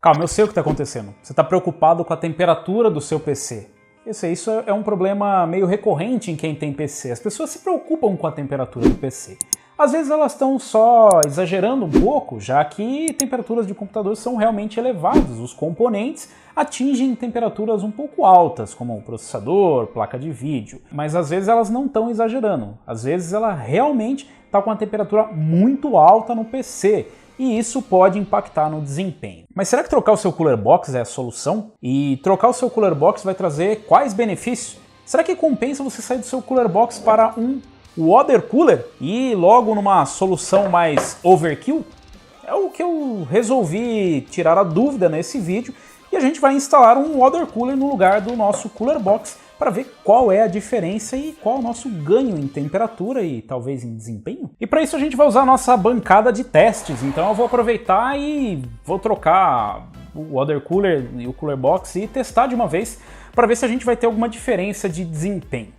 Calma, eu sei o que está acontecendo. Você está preocupado com a temperatura do seu PC. Isso é um problema meio recorrente em quem tem PC. As pessoas se preocupam com a temperatura do PC. Às vezes elas estão só exagerando um pouco, já que temperaturas de computador são realmente elevadas. Os componentes atingem temperaturas um pouco altas, como o processador, placa de vídeo. Mas às vezes elas não estão exagerando. Às vezes ela realmente está com uma temperatura muito alta no PC. E isso pode impactar no desempenho. Mas será que trocar o seu Cooler Box é a solução? E trocar o seu Cooler Box vai trazer quais benefícios? Será que compensa você sair do seu Cooler Box para um Water Cooler e ir logo numa solução mais overkill? É o que eu resolvi tirar a dúvida nesse vídeo e a gente vai instalar um Water Cooler no lugar do nosso Cooler Box para ver qual é a diferença e qual é o nosso ganho em temperatura e talvez em desempenho. E para isso a gente vai usar a nossa bancada de testes, então eu vou aproveitar e vou trocar o Water Cooler e o Cooler Box e testar de uma vez para ver se a gente vai ter alguma diferença de desempenho.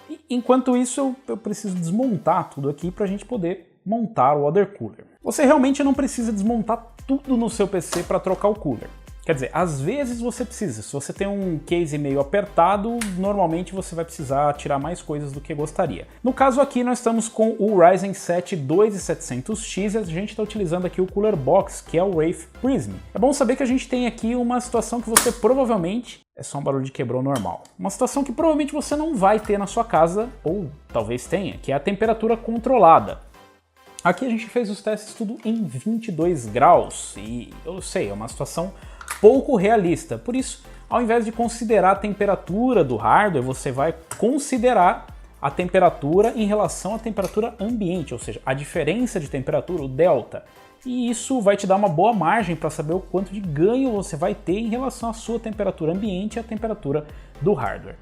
E, enquanto isso eu preciso desmontar tudo aqui para a gente poder montar o Water Cooler. Você realmente não precisa desmontar tudo no seu PC para trocar o cooler. Quer dizer, às vezes você precisa. Se você tem um case meio apertado, normalmente você vai precisar tirar mais coisas do que gostaria. No caso aqui, nós estamos com o Ryzen 7 2700X e a gente está utilizando aqui o Cooler Box, que é o Wraith Prism. É bom saber que a gente tem aqui uma situação que você provavelmente... É só um barulho de quebrou normal. Uma situação que provavelmente você não vai ter na sua casa, ou talvez tenha, que é a temperatura controlada. Aqui a gente fez os testes tudo em 22 graus e eu sei, é uma situação pouco realista. Por isso, ao invés de considerar a temperatura do hardware, você vai considerar a temperatura em relação à temperatura ambiente, ou seja, a diferença de temperatura, o delta. E isso vai te dar uma boa margem para saber o quanto de ganho você vai ter em relação à sua temperatura ambiente e à temperatura do hardware.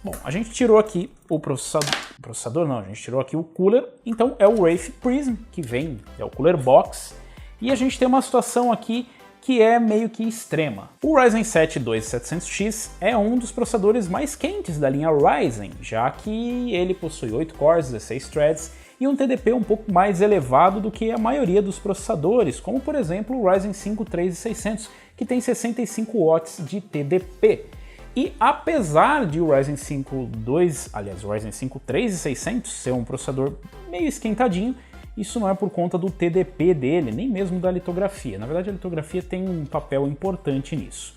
Bom, a gente tirou aqui o processador não, a gente tirou aqui o cooler, então é o Wraith Prism que vem, é o Cooler Box, e a gente tem uma situação aqui que é meio que extrema. O Ryzen 7 2700X é um dos processadores mais quentes da linha Ryzen, já que ele possui 8 cores, 16 threads e um TDP um pouco mais elevado do que a maioria dos processadores, como por exemplo o Ryzen 5 3600, que tem 65 watts de TDP. E apesar de o Ryzen 5 3600 ser um processador meio esquentadinho, isso não é por conta do TDP dele, nem mesmo da litografia. Na verdade, a litografia tem um papel importante nisso,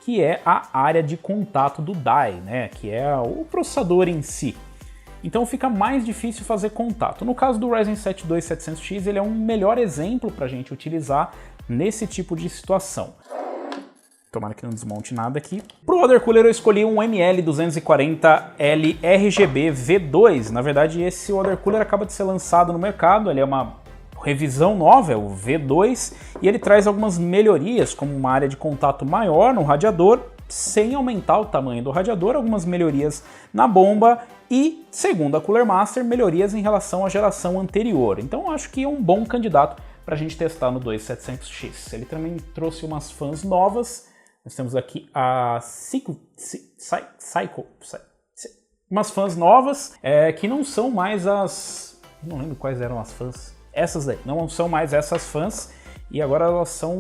que é a área de contato do die, né? Que é o processador em si. Então fica mais difícil fazer contato. No caso do Ryzen 7 2700X, ele é um melhor exemplo para a gente utilizar nesse tipo de situação. Tomara que não desmonte nada aqui. Para o Water Cooler eu escolhi um ML240L RGB V2. Na verdade esse Water Cooler acaba de ser lançado no mercado, ele é uma revisão nova, é o V2, e ele traz algumas melhorias, como uma área de contato maior no radiador, sem aumentar o tamanho do radiador, algumas melhorias na bomba e, segundo a Cooler Master, melhorias em relação à geração anterior. Então acho que é um bom candidato para a gente testar no 2700X. Ele também trouxe umas fãs novas. Nós temos aqui a umas fãs novas que não são mais as... Não lembro quais eram as fãs. Essas daí, não são mais essas fãs e agora elas são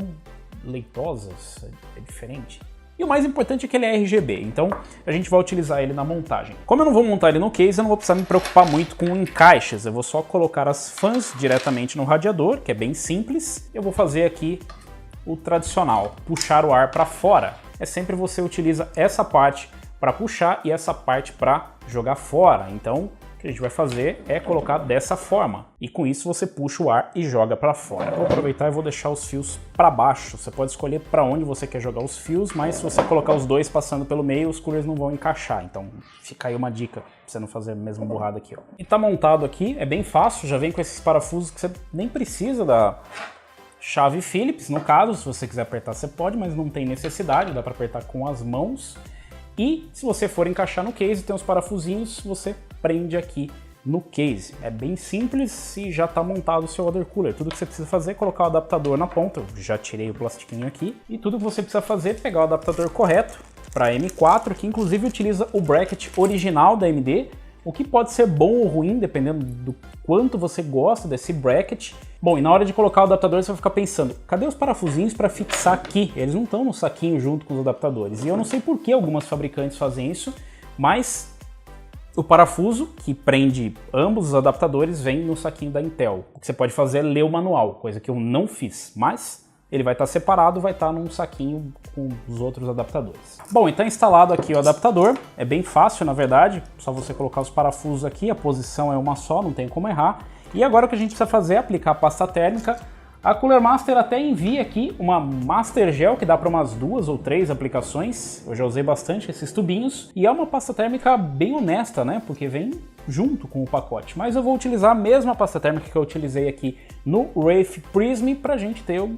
leitosas, é diferente. E o mais importante é que ele é RGB, então a gente vai utilizar ele na montagem. Como eu não vou montar ele no case, eu não vou precisar me preocupar muito com encaixes, eu vou só colocar as fãs diretamente no radiador, que é bem simples. Eu vou fazer aqui o tradicional, puxar o ar para fora. É sempre você utiliza essa parte para puxar e essa parte para jogar fora. Então, o que a gente vai fazer é colocar dessa forma. E com isso você puxa o ar e joga para fora. Eu vou aproveitar e vou deixar os fios para baixo. Você pode escolher para onde você quer jogar os fios, mas se você colocar os dois passando pelo meio, os coolers não vão encaixar. Então, fica aí uma dica para você não fazer a mesma burrada aqui, ó. E tá montado aqui, é bem fácil, já vem com esses parafusos que você nem precisa da chave Phillips, no caso, se você quiser apertar você pode, mas não tem necessidade, dá para apertar com as mãos. E se você for encaixar no case, tem uns parafusinhos, você prende aqui no case. É bem simples e já está montado o seu Water Cooler. Tudo que você precisa fazer é colocar o adaptador na ponta, eu já tirei o plastiquinho aqui. E tudo que você precisa fazer é pegar o adaptador correto para M4, que inclusive utiliza o bracket original da AMD, o que pode ser bom ou ruim, dependendo do quanto você gosta desse bracket. Bom, e na hora de colocar o adaptador, você vai ficar pensando, cadê os parafusinhos para fixar aqui? Eles não estão no saquinho junto com os adaptadores. E eu não sei por que algumas fabricantes fazem isso, mas o parafuso que prende ambos os adaptadores vem no saquinho da Intel. O que você pode fazer é ler o manual, coisa que eu não fiz, mas ele vai estar separado, vai estar num saquinho com os outros adaptadores. Bom, então instalado aqui o adaptador, é bem fácil na verdade, só você colocar os parafusos aqui, a posição é uma só, não tem como errar. E agora o que a gente precisa fazer é aplicar a pasta térmica. A Cooler Master até envia aqui uma Master Gel que dá para umas 2 ou 3 aplicações. Eu já usei bastante esses tubinhos e é uma pasta térmica bem honesta, né? Porque vem junto com o pacote. Mas eu vou utilizar a mesma pasta térmica que eu utilizei aqui no Wraith Prism para a gente ter um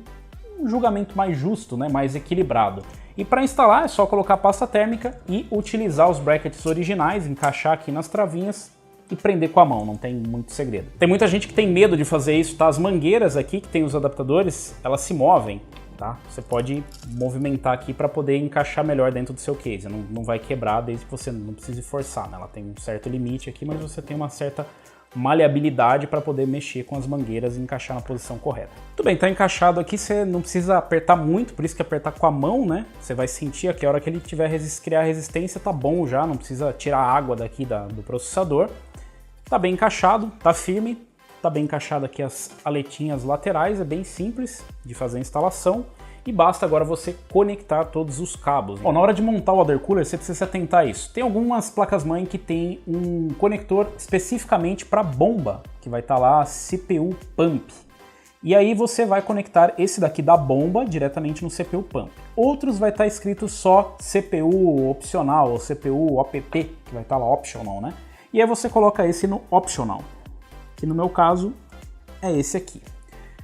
julgamento mais justo, né? Mais equilibrado. E para instalar é só colocar a pasta térmica e utilizar os brackets originais, encaixar aqui nas travinhas e prender com a mão, não tem muito segredo. Tem muita gente que tem medo de fazer isso, tá? As mangueiras aqui que tem os adaptadores, elas se movem, tá? Você pode movimentar aqui para poder encaixar melhor dentro do seu case. Não vai quebrar desde que você não precise forçar, né? Ela tem um certo limite aqui, mas você tem uma certa maleabilidade para poder mexer com as mangueiras e encaixar na posição correta. Tudo bem, tá encaixado aqui, você não precisa apertar muito, por isso que apertar com a mão, né? Você vai sentir aqui a hora que ele tiver criar resistência, tá bom já, não precisa tirar a água daqui do processador. Tá bem encaixado, tá firme, tá bem encaixado aqui as aletinhas laterais, é bem simples de fazer a instalação. E basta agora você conectar todos os cabos. Bom, na hora de montar o water cooler, você precisa se atentar a isso. Tem algumas placas-mãe que tem um conector especificamente para bomba, que vai estar lá CPU Pump. E aí você vai conectar esse daqui da bomba diretamente no CPU Pump. Outros vai estar escrito só CPU opcional ou CPU OPP, que vai estar lá optional, né? E aí você coloca esse no optional, que no meu caso é esse aqui.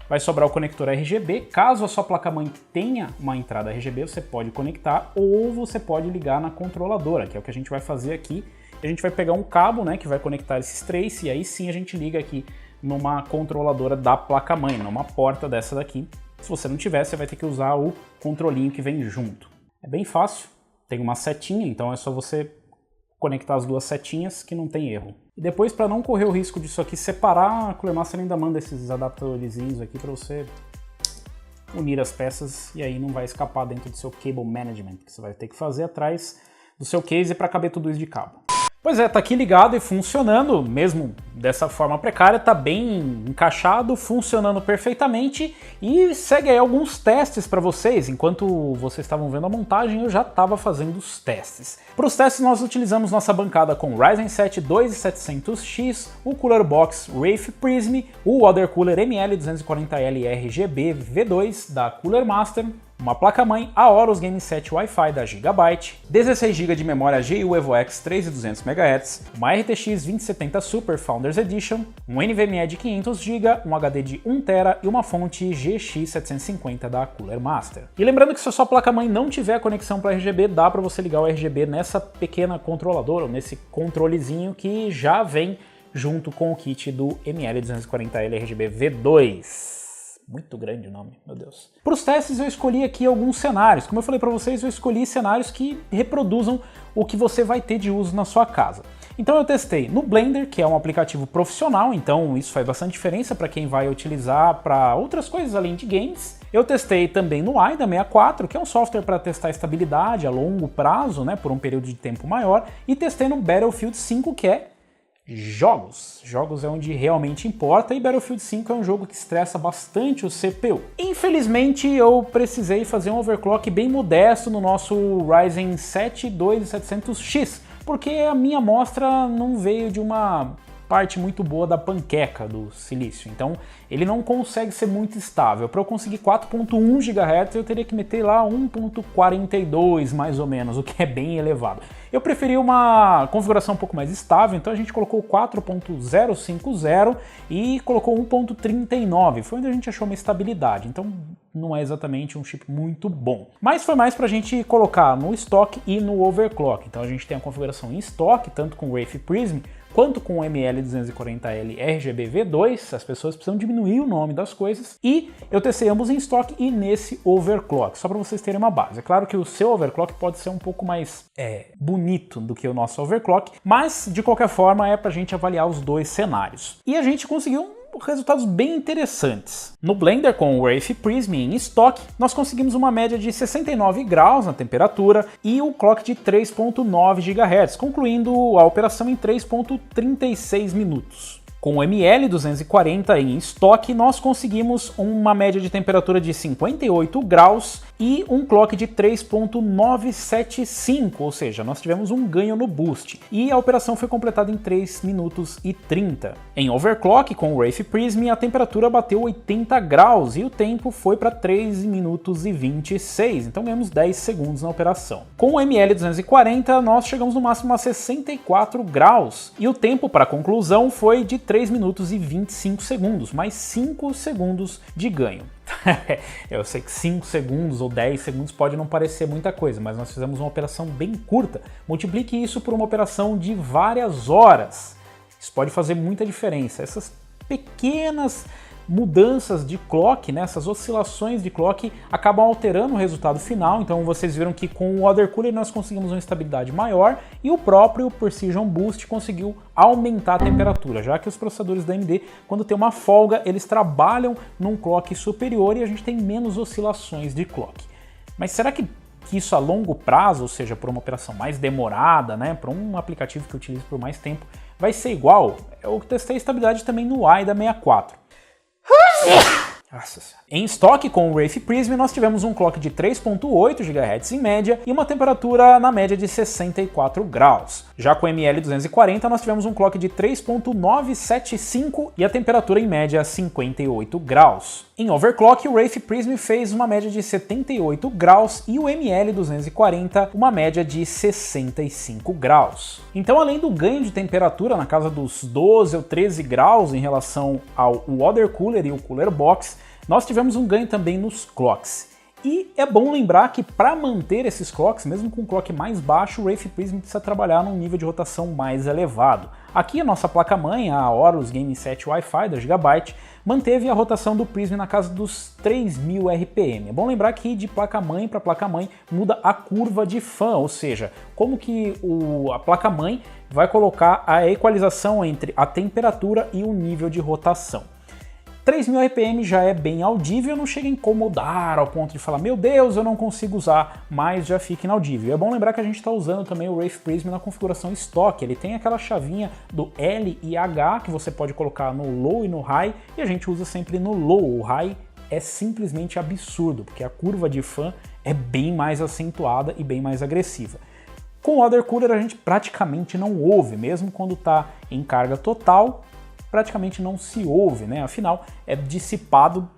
Vai sobrar o conector RGB, caso a sua placa-mãe tenha uma entrada RGB, você pode conectar ou você pode ligar na controladora, que é o que a gente vai fazer aqui. A gente vai pegar um cabo, né, que vai conectar esses três e aí sim a gente liga aqui numa controladora da placa-mãe, numa porta dessa daqui. Se você não tiver, você vai ter que usar o controlinho que vem junto. É bem fácil, tem uma setinha, então é só você conectar as duas setinhas que não tem erro. E depois, para não correr o risco disso aqui separar, a Cooler Master ainda manda esses adaptadorzinhos aqui para você unir as peças e aí não vai escapar dentro do seu cable management, que você vai ter que fazer atrás do seu case para caber tudo isso de cabo. Pois é, tá aqui ligado e funcionando, mesmo dessa forma precária, tá bem encaixado, funcionando perfeitamente e segue aí alguns testes para vocês. Enquanto vocês estavam vendo a montagem, eu já estava fazendo os testes. Para os testes nós utilizamos nossa bancada com Ryzen 7 2700X, o Cooler Box Wraith Prism, o Water Cooler ML240L RGB V2 da Cooler Master, uma placa-mãe Aorus Game Set Wi-Fi da Gigabyte, 16 GB de memória GU EvoX 3200 MHz, uma RTX 2070 Super Founders Edition, um NVMe de 500 GB, um HD de 1 TB e uma fonte GX 750 da Cooler Master. E lembrando que se a sua placa-mãe não tiver conexão para RGB, dá para você ligar o RGB nessa pequena controladora, ou nesse controlezinho que já vem junto com o kit do ML240L RGB V2. Muito grande o nome, meu Deus. Para os testes eu escolhi aqui alguns cenários. Como eu falei para vocês, eu escolhi cenários que reproduzam o que você vai ter de uso na sua casa. Então eu testei no Blender, que é um aplicativo profissional, então isso faz bastante diferença para quem vai utilizar para outras coisas além de games. Eu testei também no AIDA 64, que é um software para testar estabilidade a longo prazo, né, por um período de tempo maior. E testei no Battlefield 5, que é jogos. Jogos é onde realmente importa e Battlefield 5 é um jogo que estressa bastante o CPU. Infelizmente eu precisei fazer um overclock bem modesto no nosso Ryzen 7 2700X, porque a minha amostra não veio de uma parte muito boa da panqueca do silício, então ele não consegue ser muito estável. Para eu conseguir 4.1 GHz eu teria que meter lá 1.42 mais ou menos, o que é bem elevado. Eu preferi uma configuração um pouco mais estável, então a gente colocou 4.050 e colocou 1.39, foi onde a gente achou uma estabilidade, então não é exatamente um chip muito bom. Mas foi mais para a gente colocar no estoque e no overclock, então a gente tem a configuração em estoque, tanto com o Wraith Prism quanto com o ML240L RGB V2, as pessoas precisam diminuir o nome das coisas, e eu testei ambos em estoque e nesse overclock, só para vocês terem uma base. É claro que o seu overclock pode ser um pouco mais bonito do que o nosso overclock, mas de qualquer forma é para a gente avaliar os dois cenários. E a gente conseguiu resultados bem interessantes. No Blender com o Wraith Prism em estoque, nós conseguimos uma média de 69 graus na temperatura e o clock de 3.9 GHz, concluindo a operação em 3.36 minutos. Com o ML240 em estoque, nós conseguimos uma média de temperatura de 58 graus e um clock de 3.975, ou seja, nós tivemos um ganho no boost. E a operação foi completada em 3 minutos e 30. Em overclock, com o Wraith Prism, a temperatura bateu 80 graus e o tempo foi para 3 minutos e 26, então ganhamos 10 segundos na operação. Com o ML240, nós chegamos no máximo a 64 graus e o tempo para a conclusão foi de 3 minutos e 25 segundos, mais 5 segundos de ganho. Eu sei que 5 segundos ou 10 segundos pode não parecer muita coisa, mas nós fizemos uma operação bem curta. Multiplique isso por uma operação de várias horas. Isso pode fazer muita diferença. Essas pequenas mudanças de clock, né, essas oscilações de clock acabam alterando o resultado final. Então vocês viram que com o Water Cooler nós conseguimos uma estabilidade maior e o próprio Precision Boost conseguiu aumentar a temperatura, já que os processadores da AMD, quando tem uma folga, eles trabalham num clock superior e a gente tem menos oscilações de clock. Mas será que isso a longo prazo, ou seja, por uma operação mais demorada, né, para um aplicativo que eu utilizo por mais tempo, vai ser igual? Eu testei a estabilidade também no AIDA 64. Nossa. Em estoque com o Wraith Prism nós tivemos um clock de 3.8 GHz em média e uma temperatura na média de 64 graus. Já com o ML240 nós tivemos um clock de 3.975 e a temperatura em média 58 graus. Em overclock o Wraith Prism fez uma média de 78 graus e o ML240 uma média de 65 graus. Então, além do ganho de temperatura na casa dos 12 ou 13 graus em relação ao Water Cooler e o Cooler Box, nós tivemos um ganho também nos clocks. E é bom lembrar que para manter esses clocks, mesmo com um clock mais baixo, o Wraith Prism precisa trabalhar num nível de rotação mais elevado. Aqui a nossa placa-mãe, a Aorus Game 7 Wi-Fi da Gigabyte, manteve a rotação do Prism na casa dos 3000 RPM. É bom lembrar que de placa-mãe para placa-mãe muda a curva de fan, ou seja, como que a placa-mãe vai colocar a equalização entre a temperatura e o nível de rotação. 3000 RPM já é bem audível, não chega a incomodar ao ponto de falar, meu Deus, eu não consigo usar, mas já fica inaudível. É bom lembrar que a gente está usando também o Wraith Prism na configuração estoque, ele tem aquela chavinha do L e H que você pode colocar no Low e no High, e a gente usa sempre no Low. O High é simplesmente absurdo, porque a curva de fan é bem mais acentuada e bem mais agressiva. Com o Water Cooler a gente praticamente não ouve, mesmo quando está em carga total, praticamente não se ouve, né? Afinal, é dissipado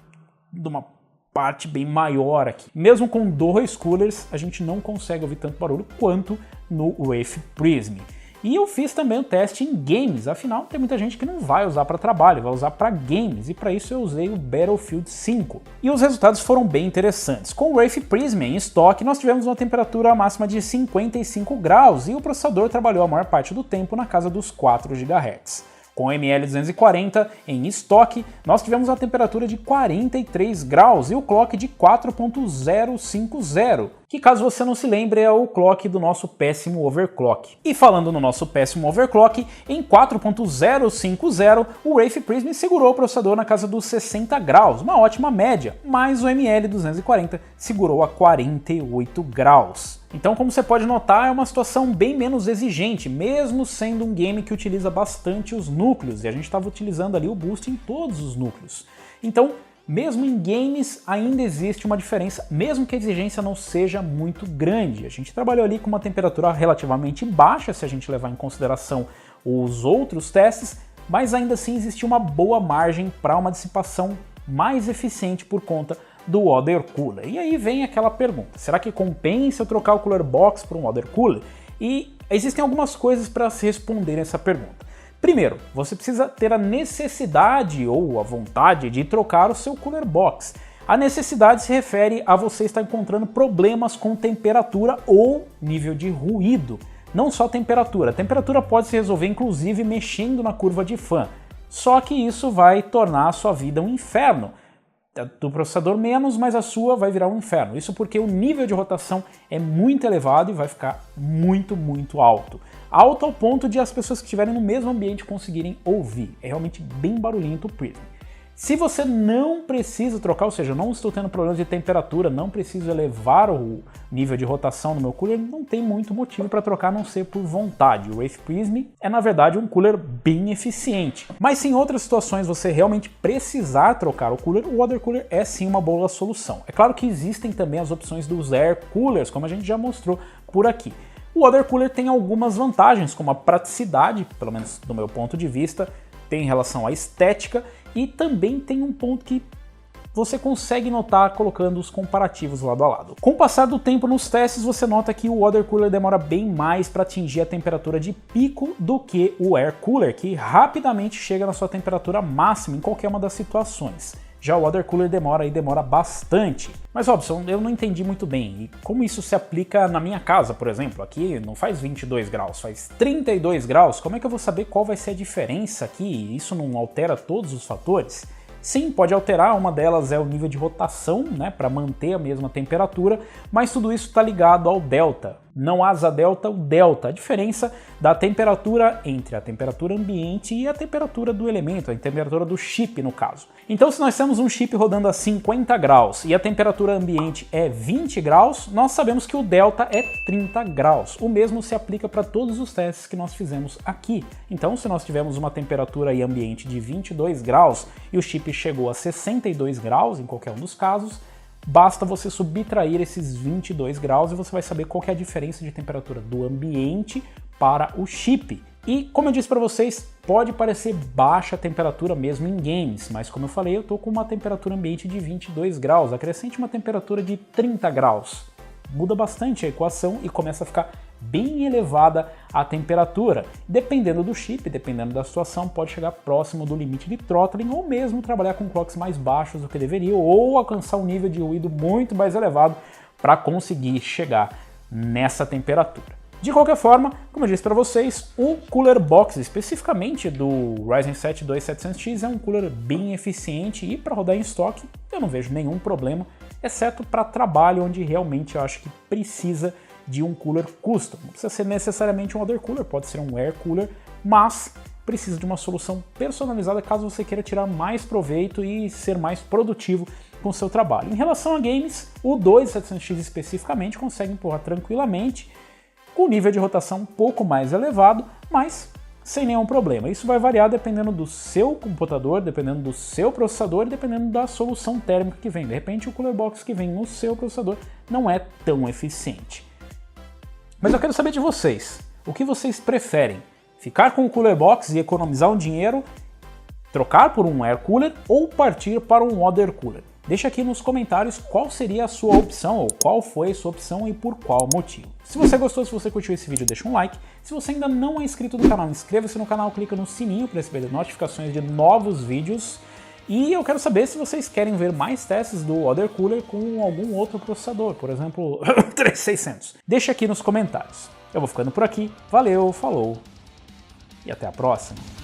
de uma parte bem maior aqui. Mesmo com dois coolers, a gente não consegue ouvir tanto barulho quanto no Wraith Prism. E eu fiz também o teste em games, afinal tem muita gente que não vai usar para trabalho, vai usar para games, e para isso eu usei o Battlefield 5. E os resultados foram bem interessantes. Com o Wraith Prism em estoque, nós tivemos uma temperatura máxima de 55 graus e o processador trabalhou a maior parte do tempo na casa dos 4 GHz. Com o ML240 em estoque, nós tivemos a temperatura de 43 graus e o clock de 4.050, que, caso você não se lembre, é o clock do nosso péssimo overclock. E falando no nosso péssimo overclock, em 4.050, o Wraith Prism segurou o processador na casa dos 60 graus, uma ótima média, mas o ML240 segurou a 48 graus. Então, como você pode notar, é uma situação bem menos exigente, mesmo sendo um game que utiliza bastante os núcleos, e a gente estava utilizando ali o boost em todos os núcleos. Então, mesmo em games, ainda existe uma diferença, mesmo que a exigência não seja muito grande. A gente trabalhou ali com uma temperatura relativamente baixa, se a gente levar em consideração os outros testes, mas ainda assim existe uma boa margem para uma dissipação mais eficiente por conta do Water Cooler. E aí vem aquela pergunta, será que compensa eu trocar o Cooler Box por um Water Cooler? E existem algumas coisas para se responder essa pergunta. Primeiro, você precisa ter a necessidade ou a vontade de trocar o seu Cooler Box. A necessidade se refere a você estar encontrando problemas com temperatura ou nível de ruído não só a temperatura pode se resolver inclusive mexendo na curva de fan, só que isso vai tornar a sua vida um inferno. Do processador menos, mas a sua vai virar um inferno. Isso porque o nível de rotação é muito elevado e vai ficar muito, muito alto. Alto ao ponto de as pessoas que estiverem no mesmo ambiente conseguirem ouvir. É realmente bem barulhento o Prism. Se você não precisa trocar, ou seja, não estou tendo problemas de temperatura, não preciso elevar o nível de rotação no meu cooler, não tem muito motivo para trocar a não ser por vontade. O Wraith Prism é, na verdade, um cooler bem eficiente. Mas se em outras situações você realmente precisar trocar o cooler, o water cooler é sim uma boa solução. É claro que existem também as opções dos air coolers, como a gente já mostrou por aqui. O water cooler tem algumas vantagens, como a praticidade, pelo menos do meu ponto de vista, tem em relação à estética, e também tem um ponto que você consegue notar colocando os comparativos lado a lado. Com o passar do tempo nos testes, você nota que o water cooler demora bem mais para atingir a temperatura de pico do que o air cooler, que rapidamente chega na sua temperatura máxima em qualquer uma das situações. Já o water cooler demora bastante. Mas Robson, eu não entendi muito bem, e como isso se aplica na minha casa, por exemplo? Aqui não faz 22 graus, faz 32 graus, como é que eu vou saber qual vai ser a diferença aqui? Isso não altera todos os fatores? Sim, pode alterar, uma delas é o nível de rotação, né, para manter a mesma temperatura, mas tudo isso está ligado ao delta. Não asa delta, o delta, a diferença da temperatura entre a temperatura ambiente e a temperatura do elemento, a temperatura do chip no caso. Então se nós temos um chip rodando a 50 graus e a temperatura ambiente é 20 graus, nós sabemos que o delta é 30 graus. O mesmo se aplica para todos os testes que nós fizemos aqui. Então se nós tivermos uma temperatura e ambiente de 22 graus e o chip chegou a 62 graus em qualquer um dos casos, basta você subtrair esses 22 graus e você vai saber qual que é a diferença de temperatura do ambiente para o chip. E como eu disse para vocês, pode parecer baixa a temperatura mesmo em games, mas como eu falei, eu estou com uma temperatura ambiente de 22 graus, acrescente uma temperatura de 30 graus. Muda bastante a equação e começa a ficar bem elevada a temperatura. Dependendo do chip, dependendo da situação, pode chegar próximo do limite de throttling ou mesmo trabalhar com clocks mais baixos do que deveria ou alcançar um nível de ruído muito mais elevado para conseguir chegar nessa temperatura. De qualquer forma, como eu disse para vocês, o Cooler Box, especificamente do Ryzen 7 2700X, é um cooler bem eficiente e para rodar em estoque eu não vejo nenhum problema, exceto para trabalho onde realmente eu acho que precisa de um cooler custom. Não precisa ser necessariamente um water cooler, pode ser um air cooler, mas precisa de uma solução personalizada caso você queira tirar mais proveito e ser mais produtivo com o seu trabalho. Em relação a games, o 2700X especificamente consegue empurrar tranquilamente, com nível de rotação um pouco mais elevado, mas sem nenhum problema. Isso vai variar dependendo do seu computador, dependendo do seu processador e dependendo da solução térmica que vem. De repente o Cooler Box que vem no seu processador não é tão eficiente. Mas eu quero saber de vocês, o que vocês preferem? Ficar com o Cooler Box e economizar um dinheiro, trocar por um Air Cooler ou partir para um Water Cooler? Deixa aqui nos comentários qual seria a sua opção ou qual foi a sua opção e por qual motivo. Se você gostou, se você curtiu esse vídeo, deixa um like. Se você ainda não é inscrito no canal, inscreva-se no canal, clica no sininho para receber notificações de novos vídeos. E eu quero saber se vocês querem ver mais testes do Water Cooler com algum outro processador, por exemplo, 3600. Deixa aqui nos comentários. Eu vou ficando por aqui, valeu, falou e até a próxima.